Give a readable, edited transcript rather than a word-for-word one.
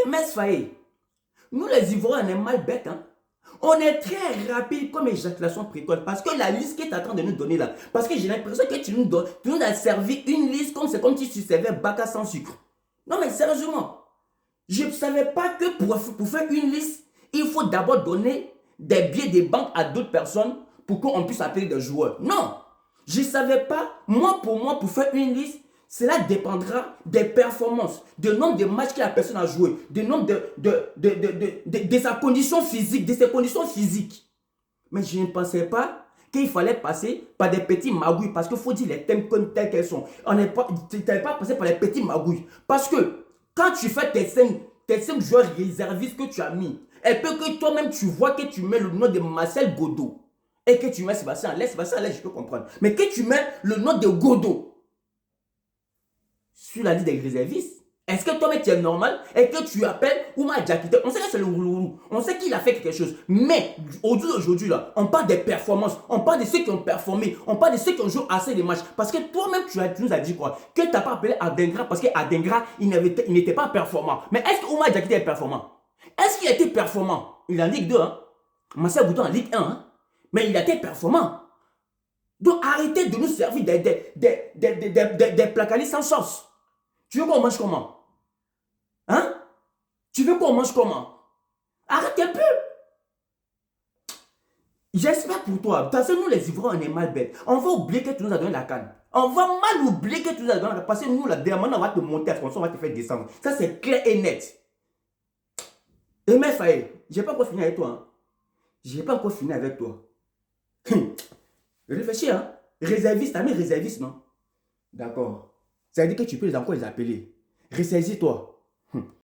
Mais Faye, nous les Ivoiriens, on est mal bêtes. Hein? On est très rapide comme éjaculation précoce. Parce que la liste que tu es en train de nous donner là, parce que j'ai l'impression que tu nous as servi une liste comme c'est comme si tu servais Baka sans sucre. Non mais sérieusement, je ne savais pas que pour faire une liste, il faut d'abord donner des billets de banque à d'autres personnes pour qu'on puisse appeler des joueurs. Non, je ne savais pas. Pour moi, pour faire une liste, cela dépendra des performances, du nombre de matchs que la personne a joué, du nombre de sa condition physique, de ses conditions physiques. Mais je ne pensais pas qu'il fallait passer par des petits magouilles parce qu'il faut dire les thèmes comme tels qu'elles sont. Tu n'avais pas passé par les petits magouilles. Parce que quand tu fais tes 5 joueurs réservistes que tu as mis, et peut que toi-même tu vois que tu mets le nom de Marcel Godot et que tu mets Sébastien Allaire, je peux comprendre. Mais que tu mets le nom de Godot sur la liste des réservistes, est-ce que toi-même tu es normal et que tu appelles Ouma Diakité? On sait que c'est le Roulourou, on sait qu'il a fait quelque chose. Mais aujourd'hui, là, on parle des performances, on parle de ceux qui ont performé, on parle de ceux qui ont joué assez de matchs. Parce que toi-même, tu nous as dit quoi? Que tu n'as pas appelé Adengra parce qu'Adengra, il n'était pas performant. Mais est-ce que Ouma Diakité est performant? Est-ce qu'il a été performant? Il est en Ligue 2, hein? Marcel Bouton en Ligue 1, hein? Mais il a été performant. Donc arrêtez de nous servir des placalis sans sauce. Tu veux qu'on mange comment? Hein? Tu veux qu'on mange comment? Arrête un peu. J'espère pour toi. Parce que nous les Ivoiriens, on est mal bêtes. On va oublier que tu nous as donné la canne. On va mal oublier que tu nous as donné la canne. Parce que nous, la dernière, on va te monter à François, on va te faire descendre. Ça, c'est clair et net. Et mais Faye, je n'ai pas encore fini avec toi. Hein. Je n'ai pas encore fini avec toi. Réfléchis, hein. Réserviste, t'as mis réserviste, non? D'accord. Ça veut dire que tu peux encore les appeler. Ressaisis-toi.